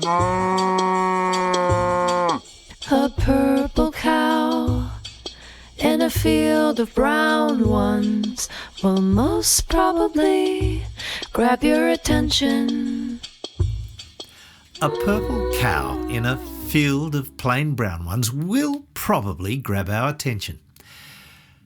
A purple cow in a field of brown ones will most probably grab your attention. A purple cow in a field of plain brown ones will probably grab our attention.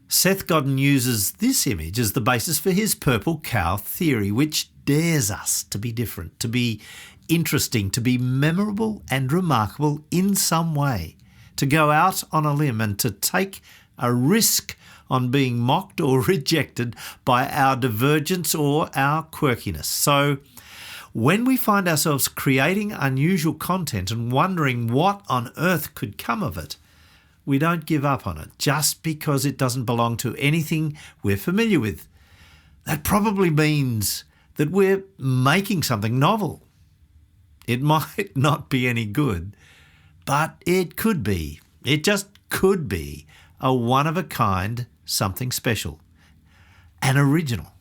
Seth Godin uses this image as the basis for his purple cow theory, which dares us to be different, to be interesting, to be memorable and remarkable in some way, to go out on a limb and to take a risk on being mocked or rejected by our divergence or our quirkiness. So when we find ourselves creating unusual content and wondering what on earth could come of it, we don't give up on it just because it doesn't belong to anything we're familiar with. That probably means that we're making something novel. It might not be any good, but it could be. It just could be a one-of-a-kind something special, an original,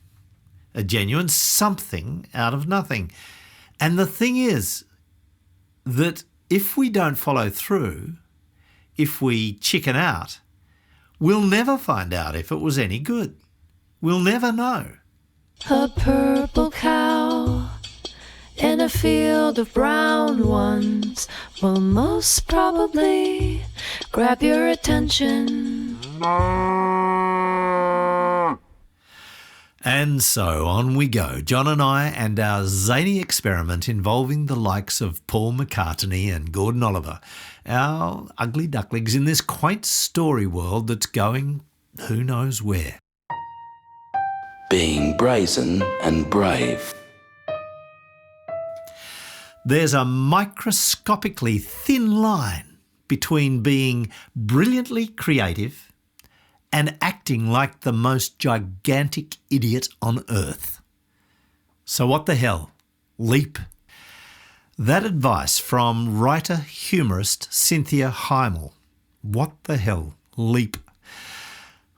a genuine something out of nothing. And the thing is that if we don't follow through, if we chicken out, we'll never find out if it was any good. We'll never know. A purple cow in a field of brown ones will most probably grab your attention. And so on we go, John and I and our zany experiment involving the likes of Paul McCartony and Gordon Oliver, our ugly ducklings in this quaint story world that's going who knows where. Being brazen and brave. There's a microscopically thin line between being brilliantly creative and acting like the most gigantic idiot on earth. So what the hell? Leap. That advice from writer-humorist Cynthia Heimel. What the hell? Leap.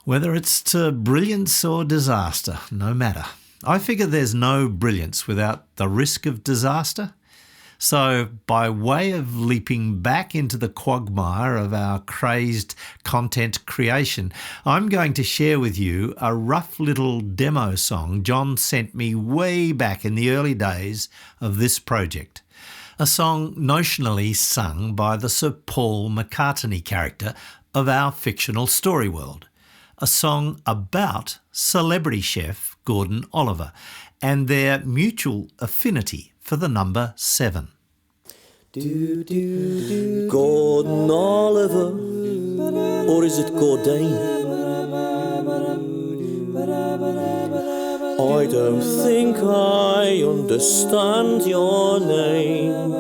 Whether it's to brilliance or disaster, no matter. I figure there's no brilliance without the risk of disaster. So, by way of leaping back into the quagmire of our crazed content creation, I'm going to share with you a rough little demo song John sent me way back in the early days of this project. A song notionally sung by the Sir Paul McCartony character of our fictional story world. A song about celebrity chef Gordon Oliver and their mutual affinity for the number 7. Gordon Oliver, or is it Godin? I don't think I understand your name.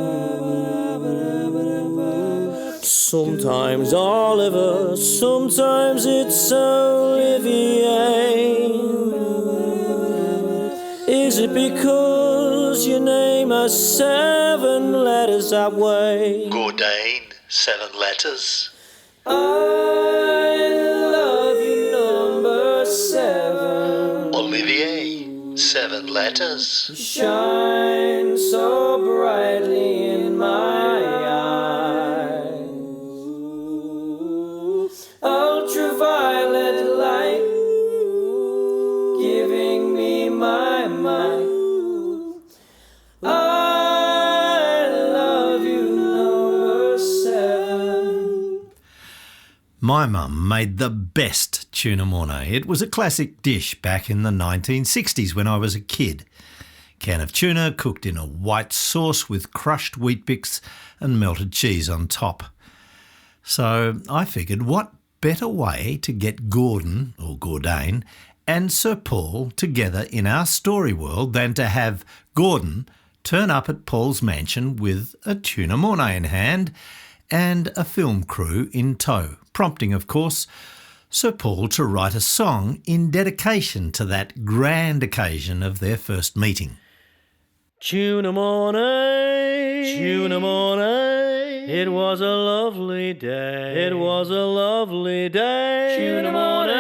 Sometimes Oliver, sometimes it's Olivier. Is it because your name has 7 letters that way? Godin, 7 letters. I love you, number 7. Olivier, 7 letters. You shine so brightly in my eyes. Ultraviolet light, giving me my mind. I love you, number 7. My mum made the best tuna mornay. It was a classic dish back in the 1960s when I was a kid. Can of tuna cooked in a white sauce with crushed wheat bix and melted cheese on top. So I figured, what better way to get Gordon, or Godin, and Sir Paul together in our story world than to have Gordon turn up at Paul's mansion with a tuna mornay in hand and a film crew in tow, prompting, of course, Sir Paul to write a song in dedication to that grand occasion of their first meeting. Tuna morning, it was a lovely day. It was a lovely day. Tuna morning,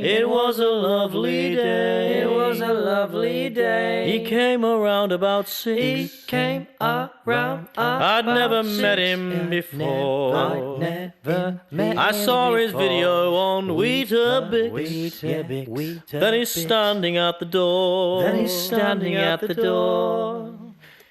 it was a lovely day. It was a lovely day. day. He came around about 6. He came around. I'd never met him before. I'd never met I him saw his before. video on Weetabix. Then he's standing at the door. Then he's standing at the door.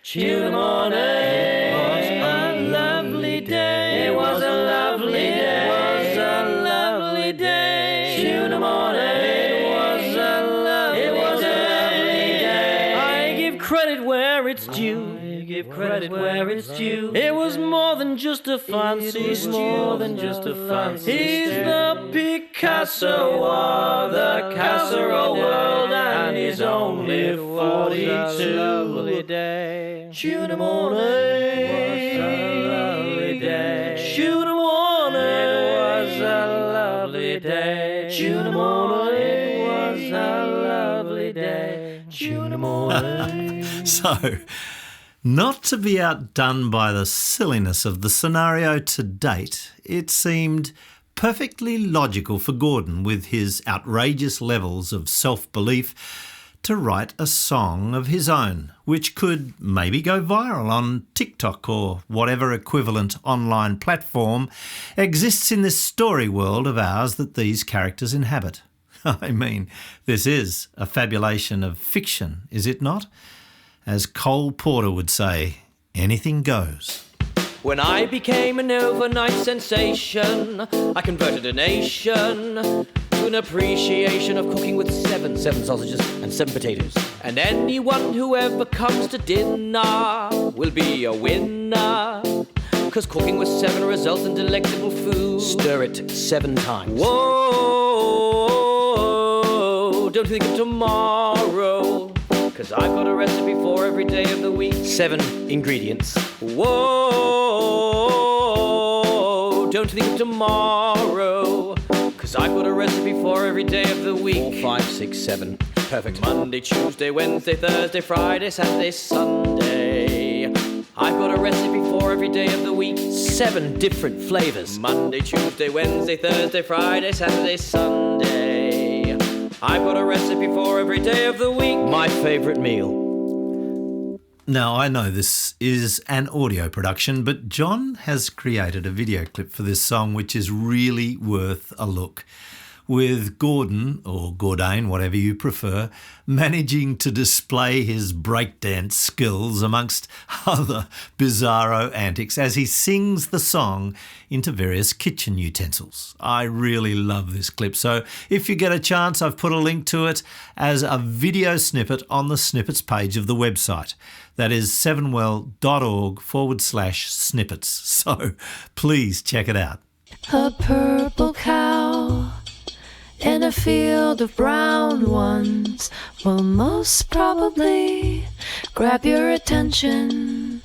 Tune morning. It was a lovely day. It was a lovely day. It was a lovely day. Tune morning. It was a lovely day. I give credit where it's due. Give credit where it's due. It was more than just a fancy It was more than just a fancy He's stew. the Picasso of the casserole world, and he's only 42. Lovely day. Tune morning. It was a lovely day. Tune morning. It was a lovely day. Tune morning. It was a lovely day. Tune morning. So, not to be outdone by the silliness of the scenario to date, it seemed perfectly logical for Gordon, with his outrageous levels of self-belief, to write a song of his own, which could maybe go viral on TikTok or whatever equivalent online platform exists in this story world of ours that these characters inhabit. I mean, this is a fabulation of fiction, is it not? As Cole Porter would say, anything goes. When I became an overnight sensation, I converted a nation to an appreciation of cooking with seven sausages and 7 potatoes. And anyone who ever comes to dinner will be a winner, 'cause cooking with 7 results in delectable food. Stir it 7 times. Whoa, don't think of tomorrow, 'cause I've got a recipe for every day of the week. 7 ingredients. Whoa, don't think of tomorrow, 'cause I've got a recipe for every day of the week. 4, 5, 6, 7. Perfect. Monday, Tuesday, Wednesday, Thursday, Friday, Saturday, Sunday. I've got a recipe for every day of the week. 7 different flavors. Monday, Tuesday, Wednesday, Thursday, Friday, Saturday, Sunday. I've got a recipe for every day of the week. My favorite meal. Now, I know this is an audio production, but John has created a video clip for this song which is really worth a look, with Gordon, or Godin, whatever you prefer, managing to display his breakdance skills amongst other bizarro antics as he sings the song into various kitchen utensils. I really love this clip, so if you get a chance, I've put a link to it as a video snippet on the snippets page of the website. That is sevenwell.org/snippets. So please check it out. A purple cow in a field of brown ones will most probably grab your attention.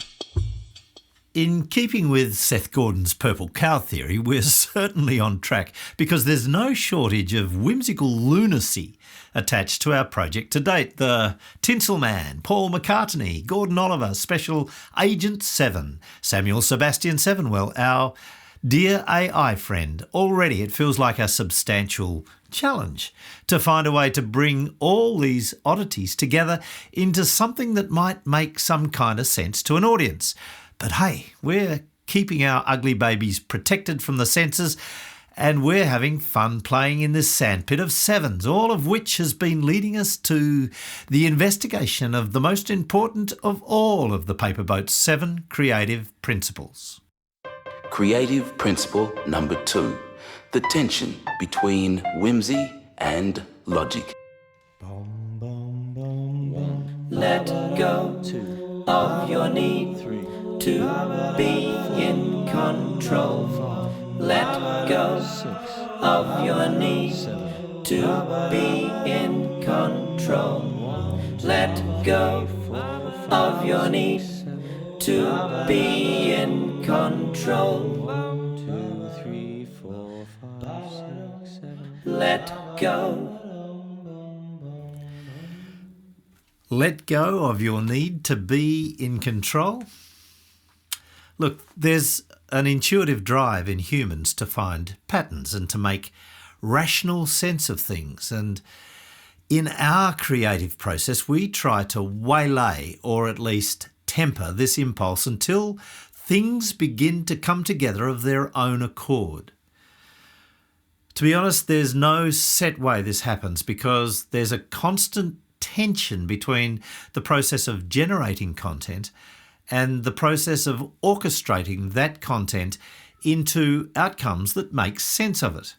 In keeping with Seth Godin's purple cow theory, we're certainly on track because there's no shortage of whimsical lunacy attached to our project to date. The Tinsel Man, Paul McCartony, Gordon Oliver, Special Agent 7, Samuel Sebastian Sevenwell, our dear AI friend. Already it feels like a substantial challenge to find a way to bring all these oddities together into something that might make some kind of sense to an audience. But hey, we're keeping our ugly babies protected from the censors, and we're having fun playing in this sandpit of 7s, all of which has been leading us to the investigation of the most important of all of the Paperboat's 7 creative principles. Creative principle number 2, the tension between whimsy and logic. Let go of your need to be in control. Let go of your need to be in control. Let go of your need to be in control. 1, 2, 3, 4, 5, 6, 7. Let go. Let go of your need to be in control. Look, there's an intuitive drive in humans to find patterns and to make rational sense of things. And In our creative process, we try to waylay or at least temper this impulse until things begin to come together of their own accord. To be honest, there's no set way this happens because there's a constant tension between the process of generating content and the process of orchestrating that content into outcomes that make sense of it.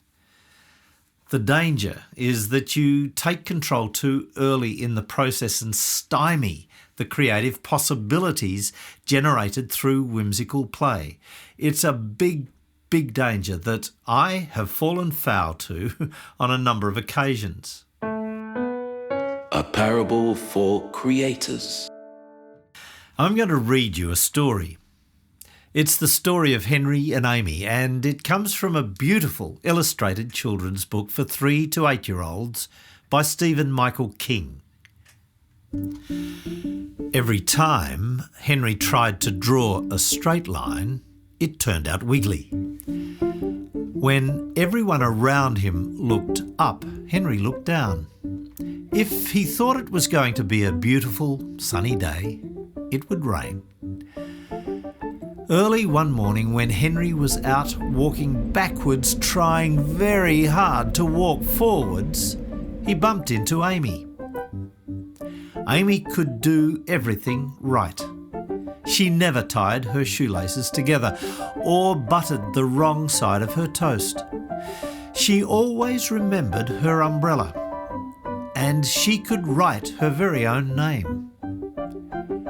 The danger is that you take control too early in the process and stymie the creative possibilities generated through whimsical play. It's a big danger that I have fallen foul to on a number of occasions. A parable for creators. I'm going to read you a story. It's the story of Henry and Amy, and it comes from a beautiful illustrated children's book for 3 to 8-year-olds by Stephen Michael King. Every time Henry tried to draw a straight line, it turned out wiggly. When everyone around him looked up, Henry looked down. If he thought it was going to be a beautiful, sunny day, it would rain. Early one morning when Henry was out walking backwards, trying very hard to walk forwards, he bumped into Amy. Amy could do everything right. She never tied her shoelaces together or buttered the wrong side of her toast. She always remembered her umbrella, and she could write her very own name.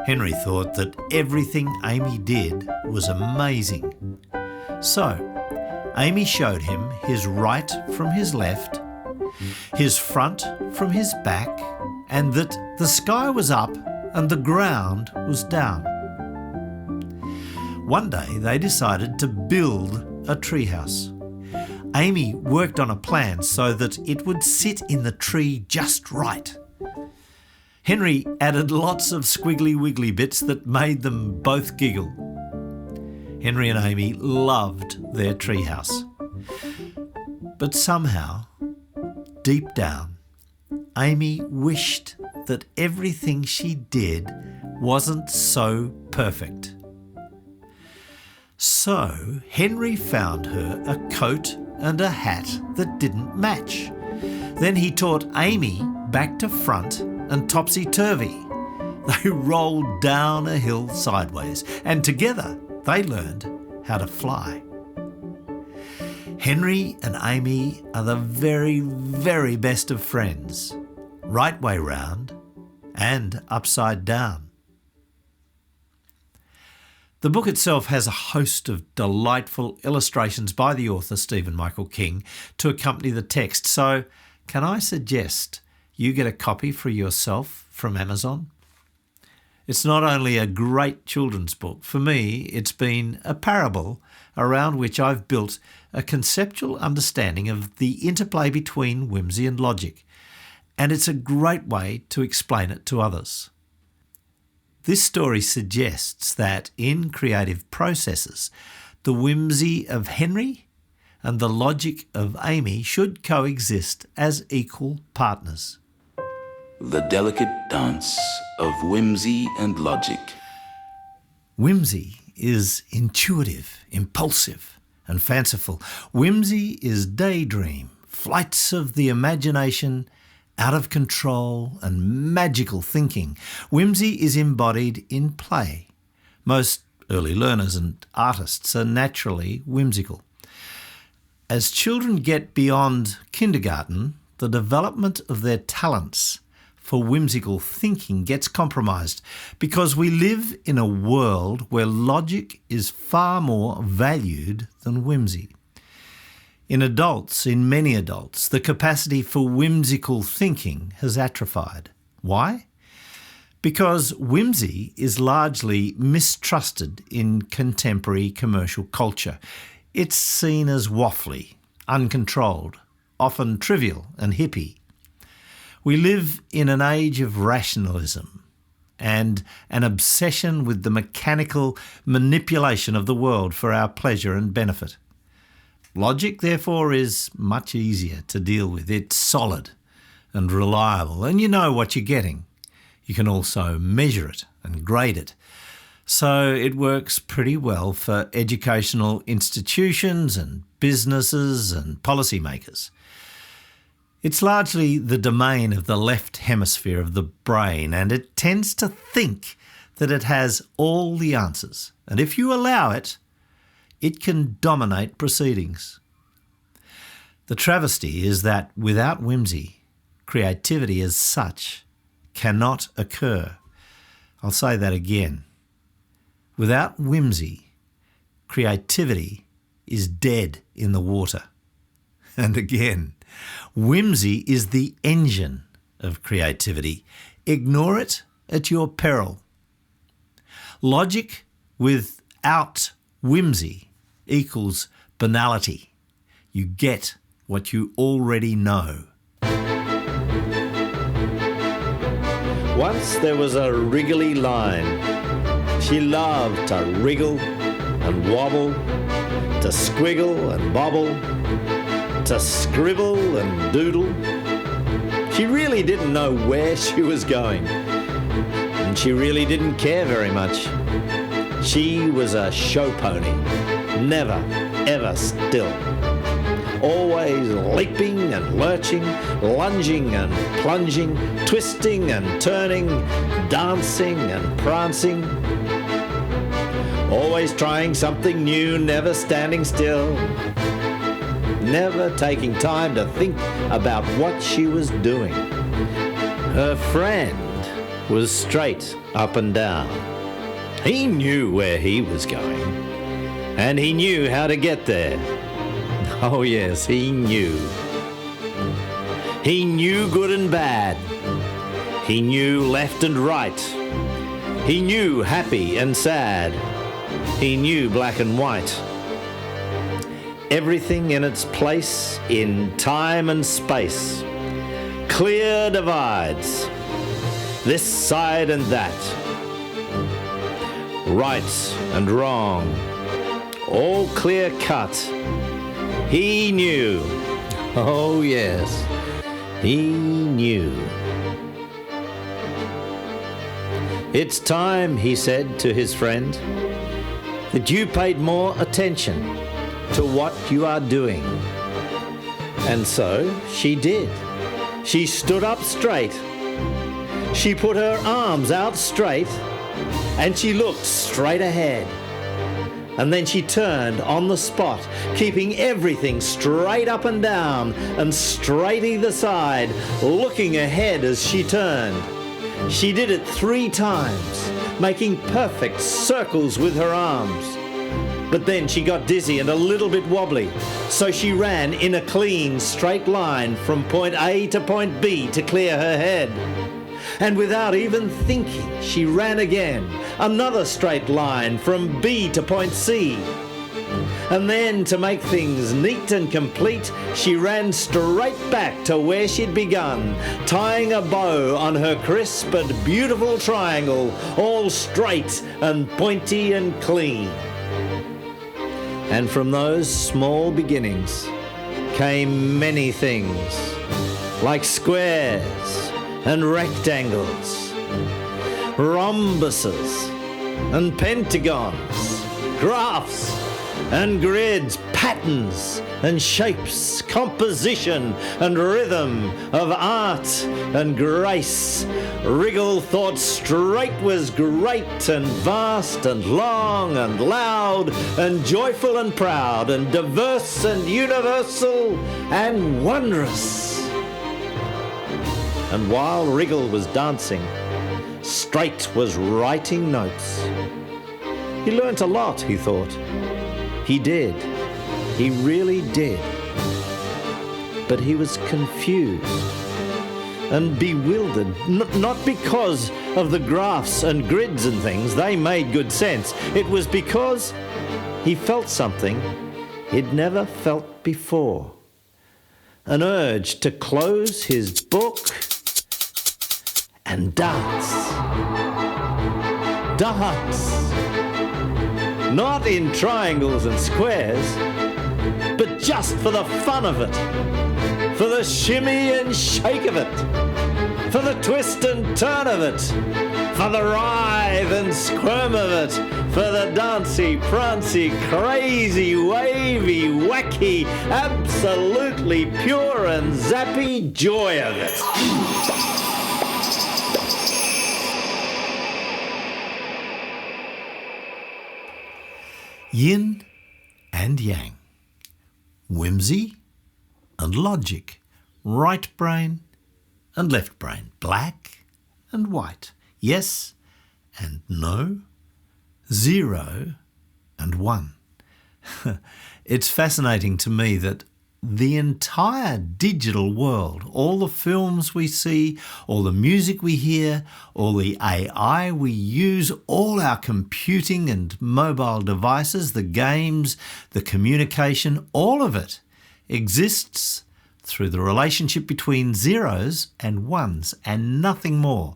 Henry thought that everything Amy did was amazing. So, Amy showed him his right from his left, his front from his back, and that the sky was up and the ground was down. One day they decided to build a treehouse. Amy worked on a plan so that it would sit in the tree just right. Henry added lots of squiggly wiggly bits that made them both giggle. Henry and Amy loved their treehouse. But somehow, deep down, Amy wished that everything she did wasn't so perfect. So Henry found her a coat and a hat that didn't match. Then he taught Amy back to front and topsy-turvy. They rolled down a hill sideways, and together they learned how to fly. Henry and Amy are the very, very best of friends, right way round and upside down. The book itself has a host of delightful illustrations by the author Stephen Michael King to accompany the text, so can I suggest you get a copy for yourself from Amazon? It's not only a great children's book. For me, it's been a parable around which I've built a conceptual understanding of the interplay between whimsy and logic, and it's a great way to explain it to others. This story suggests that in creative processes, the whimsy of Henry and the logic of Amy should coexist as equal partners. The delicate dance of whimsy and logic. Whimsy is intuitive, impulsive, and fanciful. Whimsy is daydream, flights of the imagination, out of control and magical thinking. Whimsy is embodied in play. Most early learners and artists are naturally whimsical. As children get beyond kindergarten, the development of their talents for whimsical thinking gets compromised because we live in a world where logic is far more valued than whimsy. In many adults, the capacity for whimsical thinking has atrophied. Why? Because whimsy is largely mistrusted in contemporary commercial culture. It's seen as waffly, uncontrolled, often trivial and hippie. We live in an age of rationalism and an obsession with the mechanical manipulation of the world for our pleasure and benefit. Logic, therefore, is much easier to deal with. It's solid and reliable, and you know what you're getting. You can also measure it and grade it. So it works pretty well for educational institutions and businesses and policymakers. It's largely the domain of the left hemisphere of the brain, and it tends to think that it has all the answers. And if you allow it, it can dominate proceedings. The travesty is that without whimsy, creativity as such cannot occur. I'll say that again. Without whimsy, creativity is dead in the water. And again, whimsy is the engine of creativity. Ignore it at your peril. Logic without whimsy equals banality. You get what you already know. Once there was a wriggly line. She loved to wriggle and wobble, to squiggle and bobble, to scribble and doodle. She really didn't know where she was going, and she really didn't care very much. She was a show pony, never, ever still. Always leaping and lurching, lunging and plunging, twisting and turning, dancing and prancing. Always trying something new, never standing still. Never taking time to think about what she was doing. Her friend was straight up and down. He knew where he was going, and he knew how to get there. Oh yes, he knew. He knew good and bad. He knew left and right. He knew happy and sad. He knew black and white. Everything in its place in time and space. Clear divides. This side and that. Right and wrong. All clear cut. He knew. Oh yes, he knew. It's time, he said to his friend, that you paid more attention to what you are doing. And so she did. She stood up straight. She put her arms out straight, and she looked straight ahead. And then she turned on the spot, keeping everything straight up and down and straight either side, looking ahead as she turned. She did it 3 times, making perfect circles with her arms. But then she got dizzy and a little bit wobbly, so she ran in a clean, straight line from point A to point B to clear her head. And without even thinking, she ran again, another straight line from B to point C. And then, to make things neat and complete, she ran straight back to where she'd begun, tying a bow on her crisp and beautiful triangle, all straight and pointy and clean. And from those small beginnings came many things, like squares and rectangles, rhombuses and pentagons, graphs and grids, patterns and shapes, composition and rhythm of art and grace. Wriggle thought straight was great and vast and long and loud and joyful and proud and diverse and universal and wondrous. And while Wriggle was dancing, Straight was writing notes. He learnt a lot, he thought. He did. He really did. But he was confused and bewildered, not because of the graphs and grids and things. They made good sense. It was because he felt something he'd never felt before. An urge to close his book and dance. Dance. Not in triangles and squares, but just for the fun of it. for the shimmy and shake of it, for the twist and turn of it, for the writhe and squirm of it, for the dancey, prancy, crazy, wavy, wacky, absolutely pure and zappy joy of it. Yin and yang, whimsy and logic, right brain and left brain, black and white, yes and no, 0 and 1. It's fascinating to me that the entire digital world, all the films we see, all the music we hear, all the AI we use, all our computing and mobile devices, the games, the communication, all of it exists through the relationship between zeros and ones and nothing more.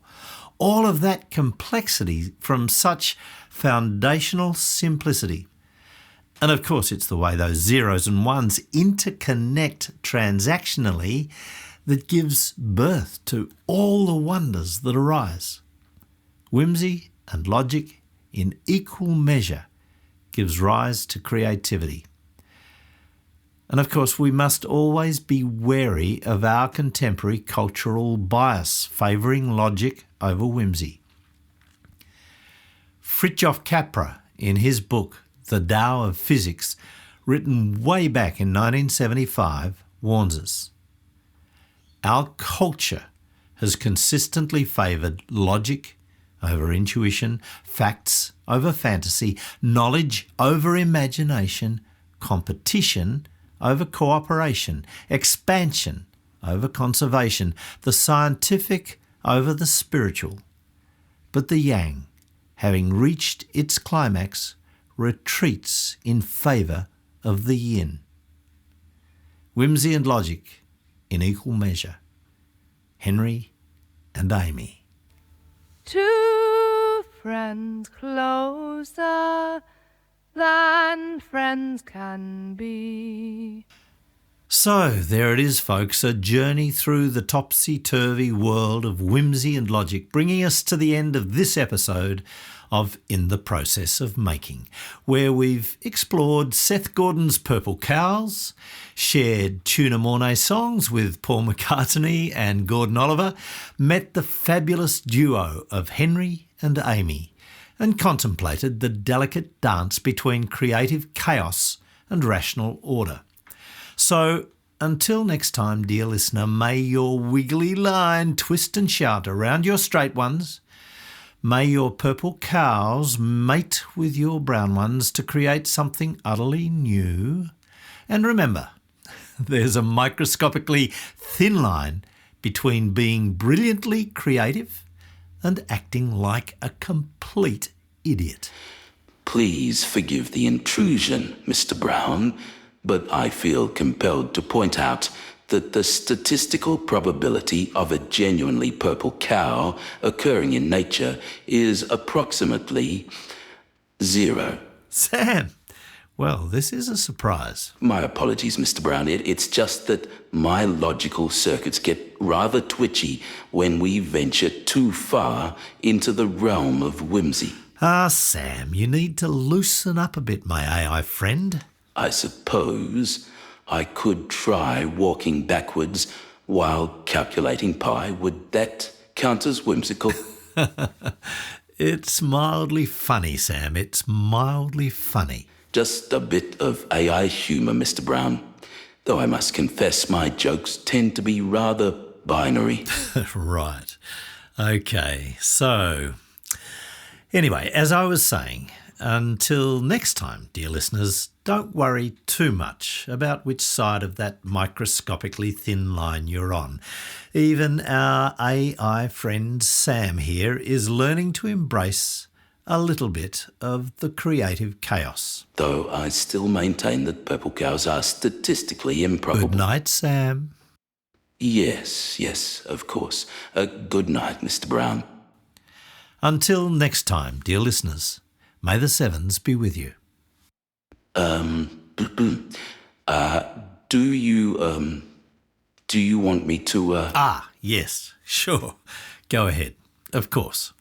All of that complexity from such foundational simplicity. And of course, it's the way those zeros and ones interconnect transactionally that gives birth to all the wonders that arise. Whimsy and logic in equal measure gives rise to creativity. And of course, we must always be wary of our contemporary cultural bias favouring logic over whimsy. Fritjof Capra, in his book The Tao of Physics, written way back in 1975, warns us. Our culture has consistently favoured logic over intuition, facts over fantasy, knowledge over imagination, competition over cooperation, expansion over conservation, the scientific over the spiritual. But the yang, having reached its climax, retreats in favour of the yin. Whimsy and logic in equal measure. Henry and Amy. Two friends closer than friends can be. So there it is, folks, a journey through the topsy-turvy world of whimsy and logic, bringing us to the end of this episode of In the Process of Making, where we've explored Seth Godin's Purple Cows, shared Tuna Mornay songs with Paul McCartony and Gordon Oliver, met the fabulous duo of Henry and Amy, and contemplated the delicate dance between creative chaos and rational order. So, until next time, dear listener, may your wiggly line twist and shout around your straight ones. May your purple cows mate with your brown ones to create something utterly new. And remember, there's a microscopically thin line between being brilliantly creative and acting like a complete idiot. Please forgive the intrusion, Mr. Brown, but I feel compelled to point out that the statistical probability of a genuinely purple cow occurring in nature is approximately 0. Sam, well, this is a surprise. My apologies, Mr. Brown. It's just that my logical circuits get rather twitchy when we venture too far into the realm of whimsy. Ah, Sam, you need to loosen up a bit, my AI friend. I suppose I could try walking backwards while calculating pi. Would that count as whimsical? It's mildly funny, Sam. It's mildly funny. Just a bit of AI humour, Mr. Brown. Though I must confess my jokes tend to be rather binary. Right. Okay, so anyway, as I was saying, until next time, dear listeners, don't worry too much about which side of that microscopically thin line you're on. Even our AI friend Sam here is learning to embrace a little bit of the creative chaos. Though I still maintain that purple cows are statistically improbable. Good night, Sam. Yes, of course. Good night, Mr. Brown. Until next time, dear listeners, may the sevens be with you. Do you, Do you want me to, Yes, sure. Go ahead. Of course.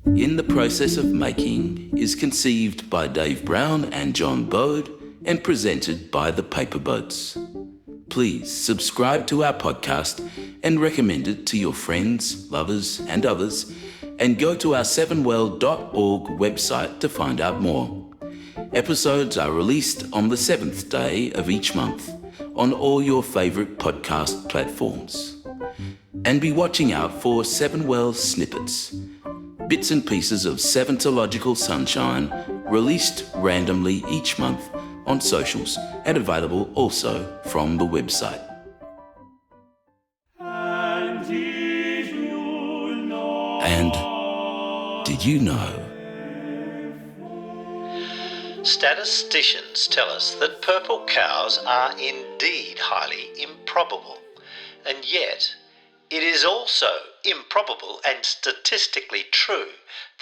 In the Process of Making is conceived by Dave Brown and John Bode and presented by the Paperboats. Please subscribe to our podcast and recommend it to your friends, lovers and others, and go to our sevenwell.org website to find out more. Episodes are released on the 7th day of each month on all your favourite podcast platforms. And be watching out for Sevenwell snippets, bits and pieces of Seventological sunshine released randomly each month on socials and available also from the website. And did you know? Statisticians tell us that purple cows are indeed highly improbable, and yet it is also improbable and statistically true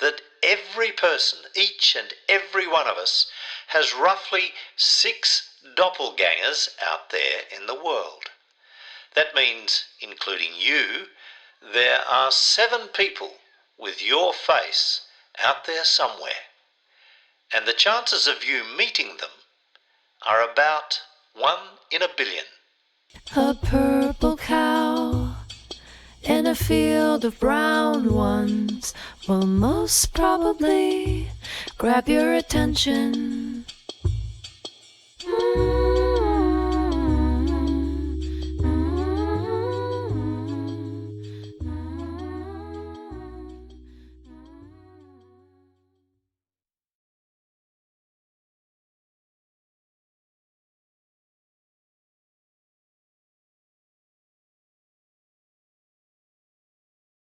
that every person, each and every one of us, has roughly 6 doppelgangers out there in the world. That means, including you, there are 7 people with your face out there somewhere. And the chances of you meeting them are about 1 in a billion. A purple cow in a field of brown ones will most probably grab your attention.